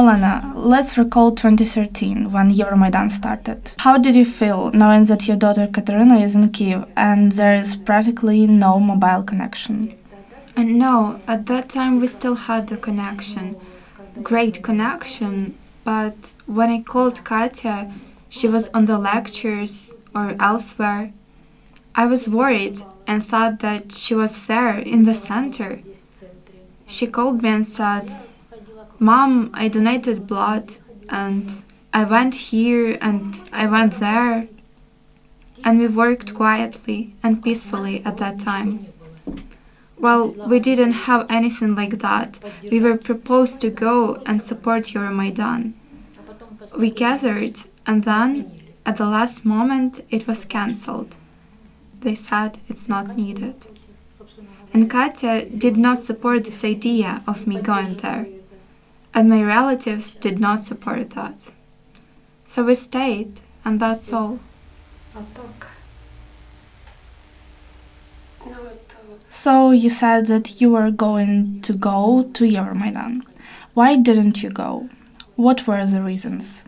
Olena, let's recall 2013, when Euromaidan started. How did you feel knowing that your daughter Katerina is in Kyiv and there is practically no mobile connection? And no, at that time we still had the connection. Great connection, but when I called Katya, she was on the lectures or elsewhere. I was worried and thought that she was there in the center. She called me and said, "Mom, I donated blood, and I went here and I went there." And we worked quietly and peacefully at that time. Well, we didn't have anything like that. We were proposed to go and support Euromaidan. We gathered, and then, at the last moment, it was cancelled. They said it's not needed. And Katya did not support this idea of me going there. And my relatives did not support that. So we stayed, and that's all. So you said that you were going to go to Euromaidan. Why didn't you go? What were the reasons?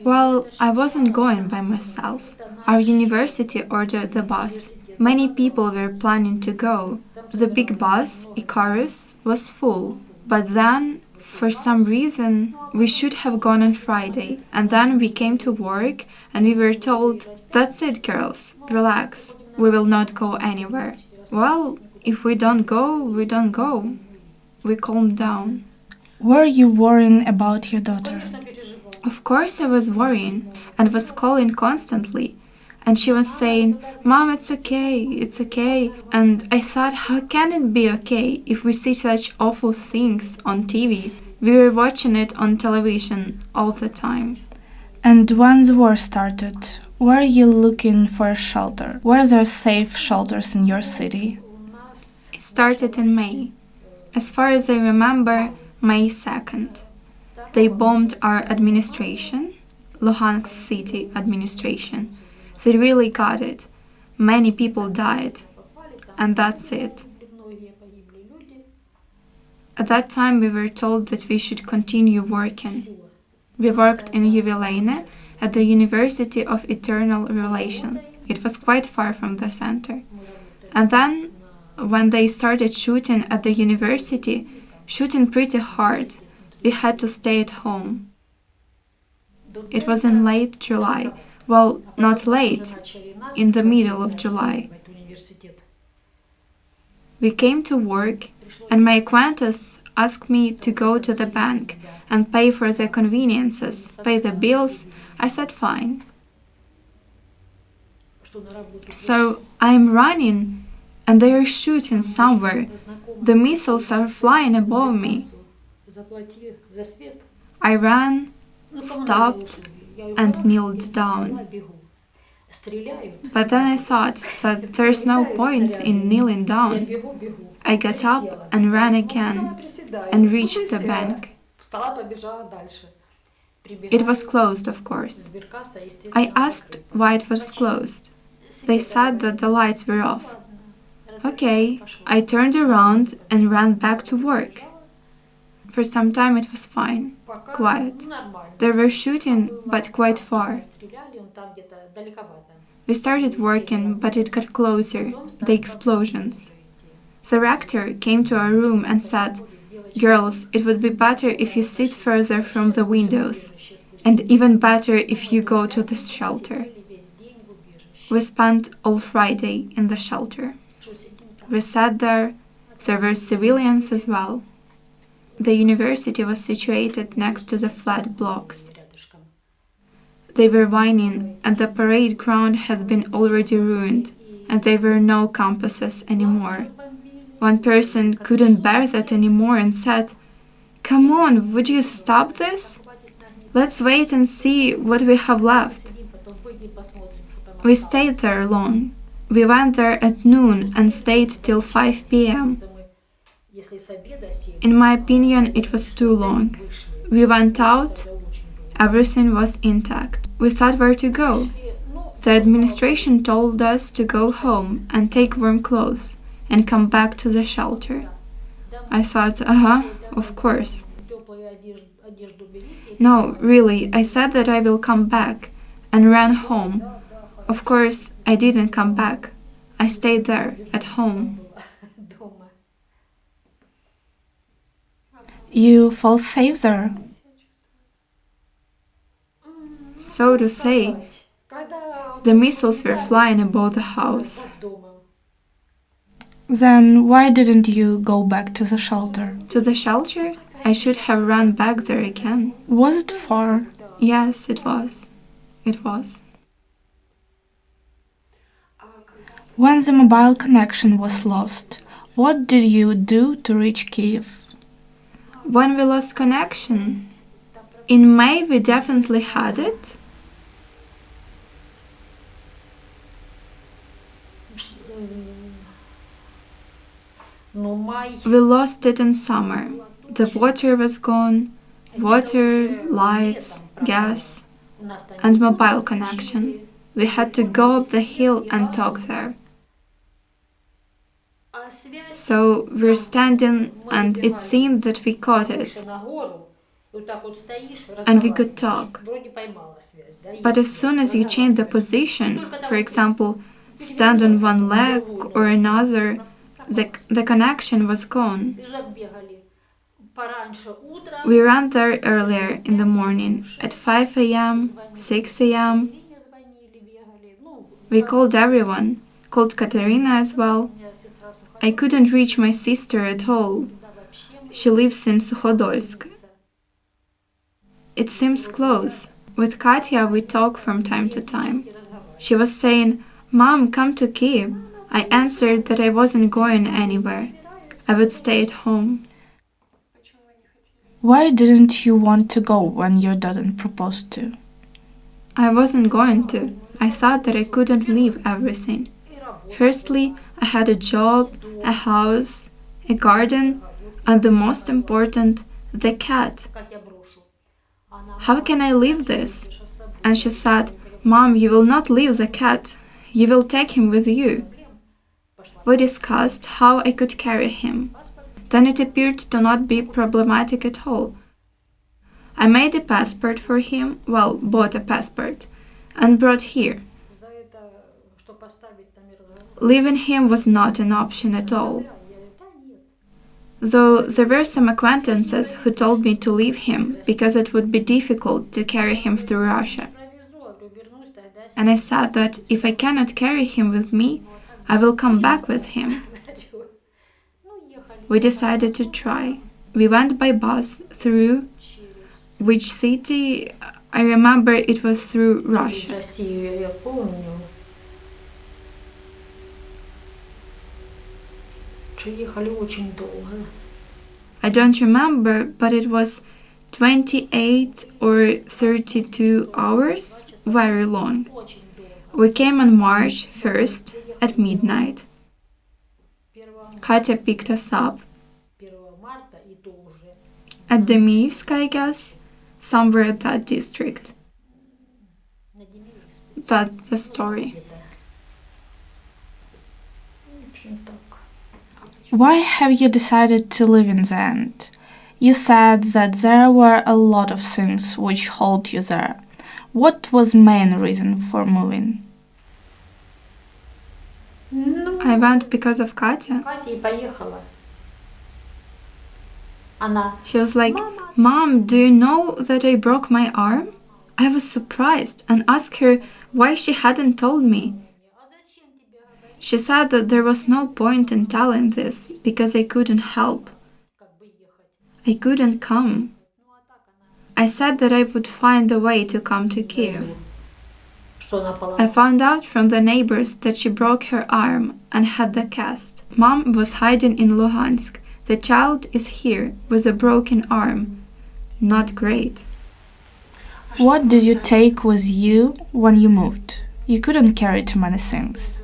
Well, I wasn't going by myself. Our university ordered the bus. Many people were planning to go. The big bus, Icarus, was full. But then, for some reason, we should have gone on Friday. And then we came to work and we were told, "That's it, girls, relax. We will not go anywhere." Well, if we don't go, we don't go. We calmed down. Were you worrying about your daughter? Of course I was worrying and was calling constantly. And she was saying, "Mom, it's okay. And I thought, how can it be okay if we see such awful things on TV? We were watching it on television all the time. And when the war started, were you looking for a shelter? Were there safe shelters in your city? It started in May. As far as I remember, May 2nd. They bombed our administration, Luhansk city administration. They really got it. Many people died. And that's it. At that time we were told that we should continue working. We worked in Olena at the University of Internal Relations. It was quite far from the center. And then, when they started shooting at the university, shooting pretty hard, we had to stay at home. It was in late July. Well, not late, in the middle of July. We came to work, and my acquaintance asked me to go to the bank and pay for the conveniences, pay the bills. I said fine. So I'm running, and they are shooting somewhere. The missiles are flying above me. I ran, stopped, and kneeled down. But then I thought that there's no point in kneeling down. I got up and ran again and reached the bank. It was closed, of course. I asked why it was closed. They said that the lights were off. Okay, I turned around and ran back to work. For some time it was fine, quiet. They were shooting, but quite far. We started working, but it got closer, the explosions. The rector came to our room and said, "Girls, it would be better if you sit further from the windows, and even better if you go to the shelter." We spent all Friday in the shelter. We sat there. There were civilians as well. The university was situated next to the flat blocks. They were whining, and the parade ground has been already ruined, and there were no campuses anymore. One person couldn't bear that anymore and said, "Come on, would you stop this? Let's wait and see what we have left." We stayed there long. We went there at noon and stayed till 5 p.m. In my opinion, it was too long. We went out. Everything was intact. We thought where to go. The administration told us to go home and take warm clothes and come back to the shelter. I thought, of course. No, really, I said that I will come back and ran home. Of course, I didn't come back. I stayed there, at home. You felt safe there. So to say, the missiles were flying above the house. Then why didn't you go back to the shelter? To the shelter? I should have run back there again. Was it far? Yes, it was. It was. When the mobile connection was lost, what did you do to reach Kyiv? When we lost connection, in May we definitely had it. We lost it in summer. The water was gone. Water, lights, gas, and mobile connection. We had to go up the hill and talk there. So we're standing, and it seemed that we caught it, and we could talk. But as soon as you change the position, for example, stand on one leg or another, the connection was gone. We ran there earlier in the morning, at 5 a.m., 6 a.m. We called everyone, called Katerina as well. I couldn't reach my sister at all. She lives in Sukhodolsk. It seems close. With Katya we talk from time to time. She was saying, "Mom, come to Kyiv." I answered that I wasn't going anywhere. I would stay at home. Why didn't you want to go when your didnt proposed to? I wasn't going to. I thought that I couldn't leave everything. Firstly, I had a job, a house, a garden, and the most important, the cat. How can I leave this? And she said, "Mom, you will not leave the cat. You will take him with you." We discussed how I could carry him. Then it appeared to not be problematic at all. I made a passport for him, well, bought a passport, and brought here. Leaving him was not an option at all. Though there were some acquaintances who told me to leave him because it would be difficult to carry him through Russia. And I said that if I cannot carry him with me, I will come back with him. We decided to try. We went by bus through which city? I remember it was through Russia. I don't remember, but it was 28 or 32 hours, very long. We came on March 1st at midnight. Katya picked us up at Demyivsk, I guess, somewhere at that district. That's the story. Why have you decided to live in the end? You said that there were a lot of things which hold you there. What was main reason for moving? I went because of Katya. She was like, "Mom, do you know that I broke my arm?" I was surprised and asked her why she hadn't told me. She said that there was no point in telling this because I couldn't help. I couldn't come. I said that I would find a way to come to Kyiv. I found out from the neighbors that she broke her arm and had the cast. Mom was hiding in Luhansk. The child is here with a broken arm. Not great. What did you take with you when you moved? You couldn't carry too many things.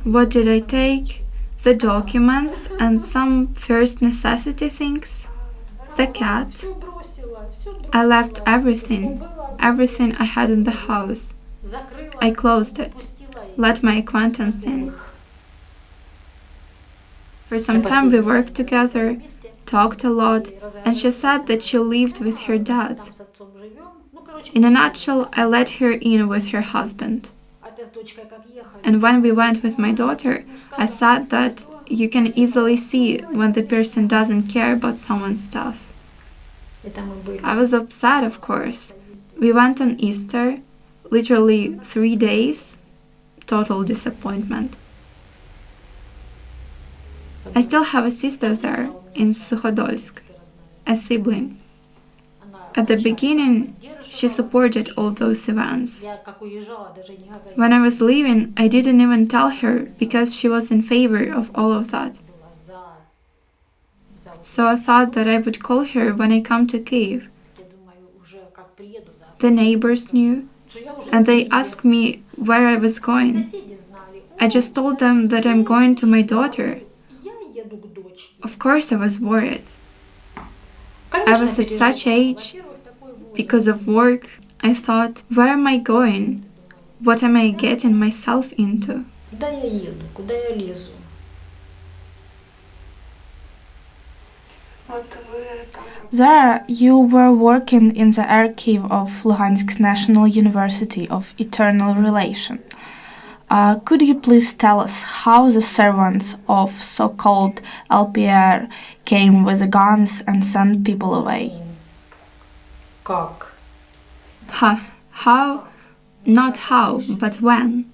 What did I take? The documents and some first necessity things. The cat. I left everything I had in the house. I closed it, let my acquaintance in. For some time we worked together, talked a lot, and she said that she lived with her dad. In a nutshell, I let her in with her husband. And when we went with my daughter, I said that you can easily see when the person doesn't care about someone's stuff. I was upset, of course. We went on Easter, literally 3 days, total disappointment. I still have a sister there, in Sukhodolsk, a sibling. At the beginning, she supported all those events. When I was leaving, I didn't even tell her because she was in favor of all of that. So I thought that I would call her when I come to Kyiv. The neighbors knew, and they asked me where I was going. I just told them that I'm going to my daughter. Of course I was worried. I was at such age, because of work, I thought, where am I going? What am I getting myself into? There, you were working in the archive of Luhansk's National University of Eternal Relation. Could you please tell us how the servants of so-called LPR came with the guns and sent people away? How? Not how, but when.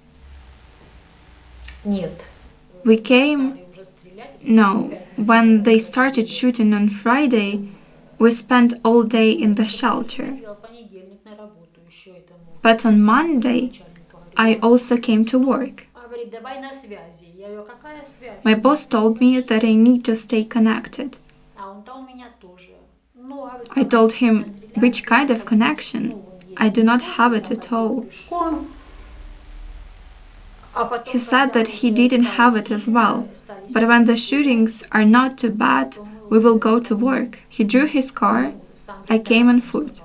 We came... No, when they started shooting on Friday, we spent all day in the shelter. But on Monday, I also came to work. My boss told me that I need to stay connected. I told him, which kind of connection? I do not have it at all. He said that he didn't have it as well, but when the shootings are not too bad, we will go to work. He drew his car, I came on foot.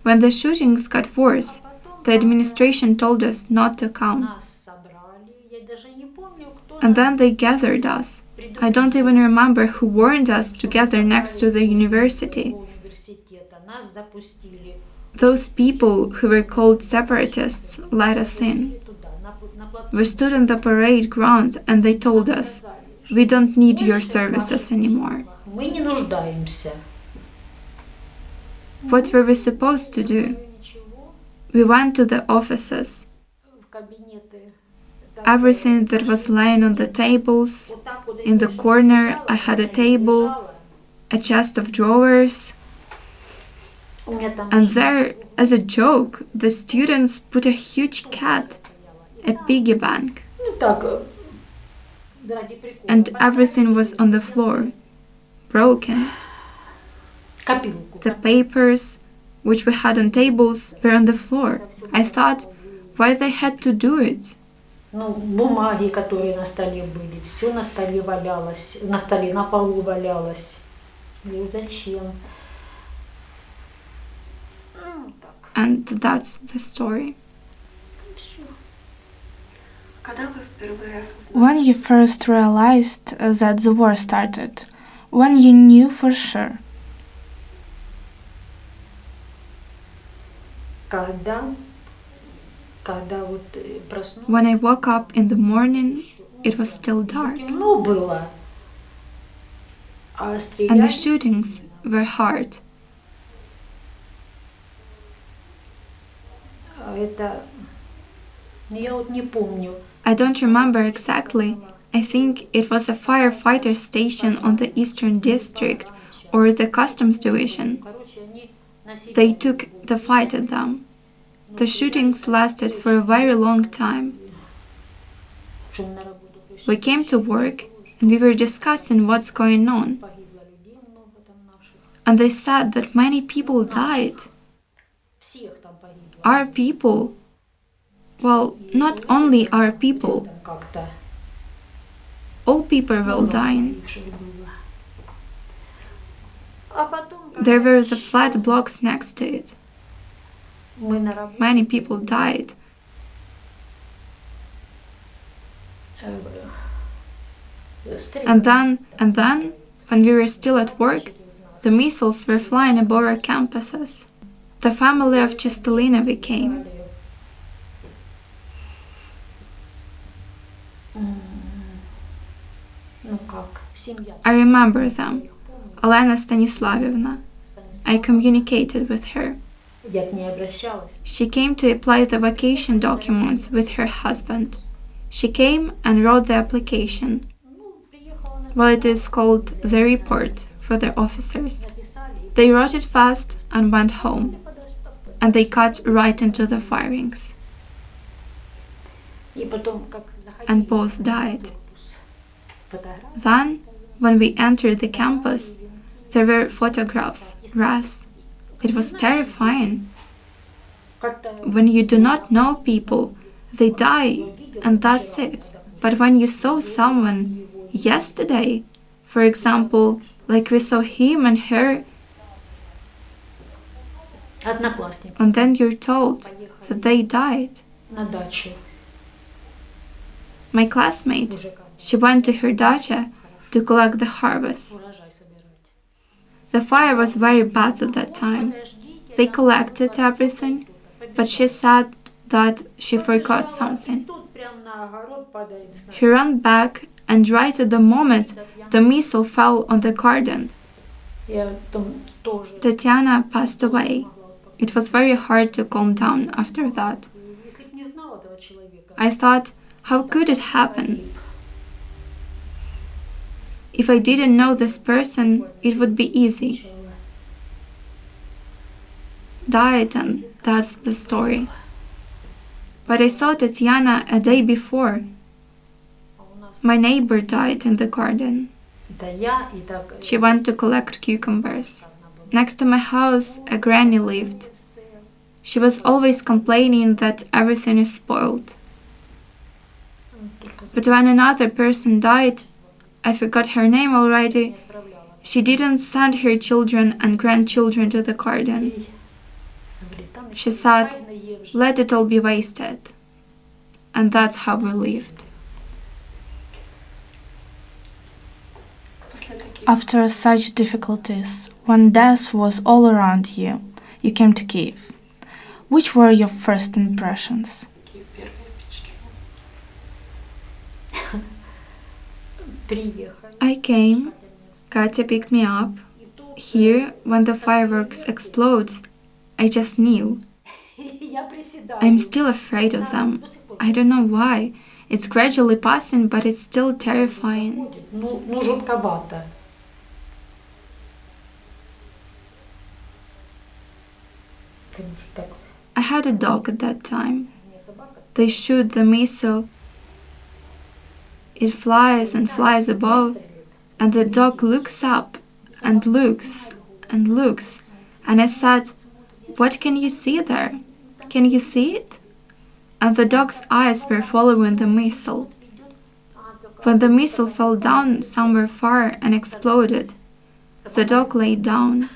When the shootings got worse, the administration told us not to come. And then they gathered us. I don't even remember who warned us to gather next to the university. Those people who were called separatists let us in. We stood on the parade ground and they told us, we don't need your services anymore. What were we supposed to do? We went to the offices. Everything that was lying on the tables, in the corner I had a table, a chest of drawers, and there, as a joke, the students put a huge cat, a piggy bank. And everything was on the floor, broken. The papers, which we had on tables, were on the floor. I thought, why they had to do it? Бумаги, которые на столе были, все на столе валялось, на столе, на полу валялось. И зачем? And that's the story. When you first realized that the war started, when you knew for sure? When I woke up in the morning, it was still dark. And the shootings were hard. I don't remember exactly. I think it was a firefighter station on the Eastern District or the Customs Division. They took the fight at them. The shootings lasted for a very long time. We came to work and we were discussing what's going on. And they said that many people died. Our people. Well, not only our people. All people will die. There were the flat blocks next to it. Many people died. And then, when we were still at work, the missiles were flying above our campuses. The family of Chistolinovi came. I remember them. Olena Stanislavovna. I communicated with her. She came to apply the vacation documents with her husband. She came and wrote the application. Well, it is called the report for the officers. They wrote it fast and went home. And they cut right into the firings. And both died. Then, when we entered the campus, there were photographs, wraths. It was terrifying. When you do not know people, they die, and that's it. But when you saw someone yesterday, for example, like we saw him and her, and then you're told that they died. My classmate, she went to her dacha to collect the harvest. The fire was very bad at that time. They collected everything, but she said that she forgot something. She ran back, and right at the moment the missile fell on the garden. Tatiana passed away. It was very hard to calm down after that. I thought, how could it happen? If I didn't know this person, it would be easy. Died, and that's the story. But I saw Tatiana a day before. My neighbor died in the garden. She went to collect cucumbers. Next to my house, a granny lived. She was always complaining that everything is spoiled. But when another person died, I forgot her name already, she didn't send her children and grandchildren to the garden. She said, let it all be wasted. And that's how we lived. After such difficulties, when death was all around you, you came to Kyiv. Which were your first impressions? I came, Katya picked me up. Here, when the fireworks explodes, I just kneel. I'm still afraid of them. I don't know why. It's gradually passing, but it's still terrifying. I had a dog at that time. They shoot the missile. It flies and flies above, and the dog looks up and looks and looks. And I said, what can you see there? Can you see it? And the dog's eyes were following the missile. When the missile fell down somewhere far and exploded, the dog lay down.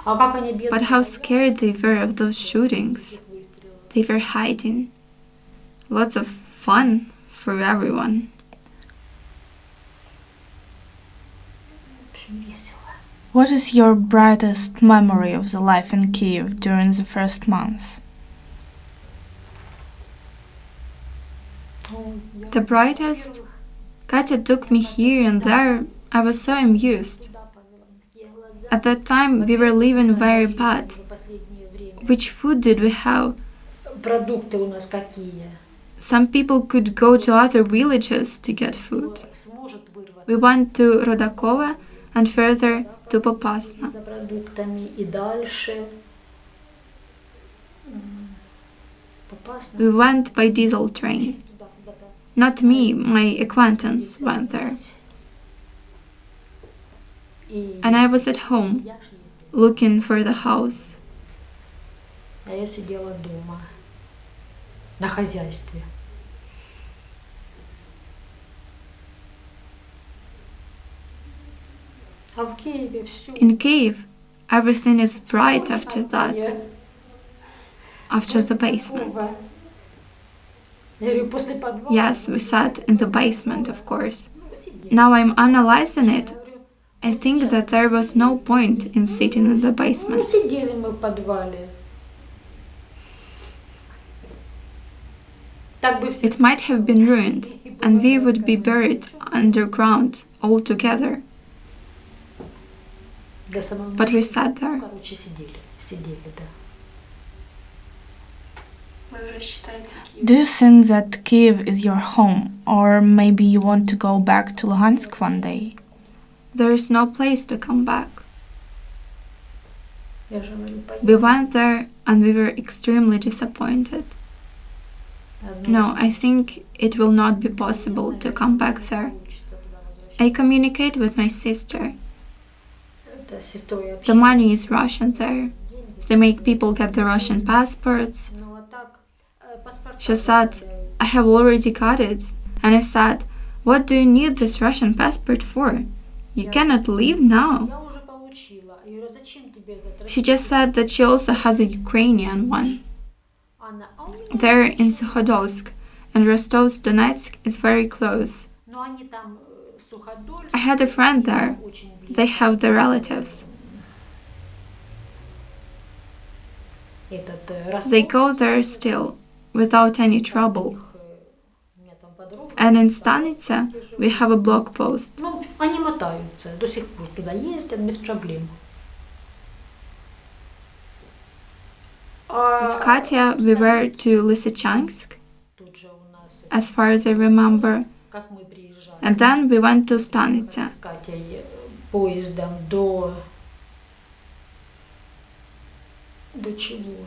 But how scared they were of those shootings. They were hiding. Lots of fun for everyone. What is your brightest memory of the life in Kyiv during the first months? The brightest? Katya took me here and there. I was so amused. At that time we were living very bad. Which food did we have? Some people could go to other villages to get food. We went to Rodakova and further to Popasna. We went by diesel train. Not me, my acquaintance went there. And I was at home, looking for the house. In Kyiv, everything is bright after that, after the basement. Я говорю, после подвала. Yes, we sat in the basement, of course. Now I'm analyzing it. I think that there was no point in sitting in the Ну, basement. сидели мы в подвале. Так бы все. It might have been ruined, and we would be buried underground altogether. До самого. But we sat there. Короче, сидели, да. Do you think that Kyiv is your home, or maybe you want to go back to Luhansk one day? There is no place to come back. Я же говорю, We went there and we were extremely disappointed. No, I think it will not be possible to come back there. I communicate with my sister. The money is Russian there. They make people get the Russian passports. She said, I have already got it. And I said, what do you need this Russian passport for? You cannot leave now. She just said that she also has a Ukrainian one. They're in Sukhodolsk, and Rostov-Donetsk is very close. I had a friend there. They have their relatives. They go there still, without any trouble. And in Stanitsa we have a blog post. Ну, они мотаются, до сих пор туда ездят без проблем. With Katya we were to Lysychansk, Тут же у нас, as far as I remember, как мы приезжали and then we went to Stanitsa. с Катей поездом до чего?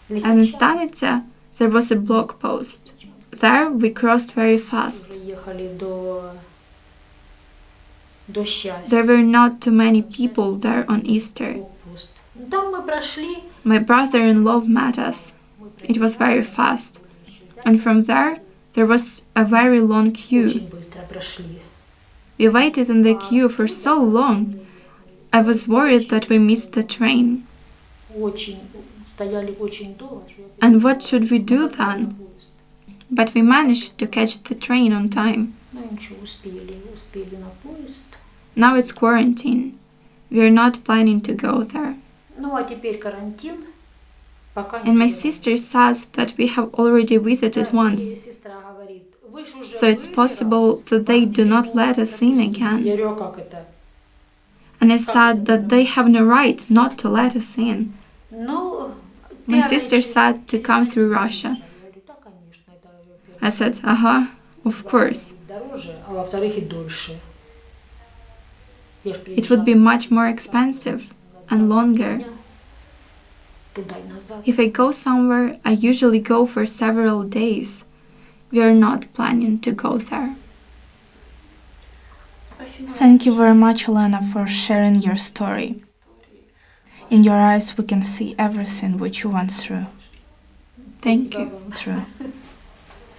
And in Stanitsa there was a blog post. There we crossed very fast. Ехали до счастья. There were not too many people there on Easter. Блокпост. Ну, там мы прошли. My brother-in-law met us. It was very fast. And from there was a very long queue. Очень быстро прошли. We waited in the queue for so long. I was worried that we missed the train. Очень стояли очень долго. And what should we do then? But we managed to catch the train on time. Ну ничего, успели на поезд. Now it's quarantine. We are not planning to go there. Ну а теперь карантин. Пока And my не sister says that we have already visited once, Сестра говорит, вы ж уже so it's были possible раз. that they do not let us in again. Я говорю, а как это? And I said that they have no right not to let us in. Ну, My sister said to come through Russia. Я говорю, да, конечно, это, во-первых, I said, of course. дороже, а во-вторых и дольше. Я ж It would be much more expensive and longer. туда и назад. If I go somewhere, I usually go for several days. We are not planning to go there. Thank you very much, Olena, for sharing your story. In your eyes, we can see everything which you went through. Thank you. Спасибо вам. Through.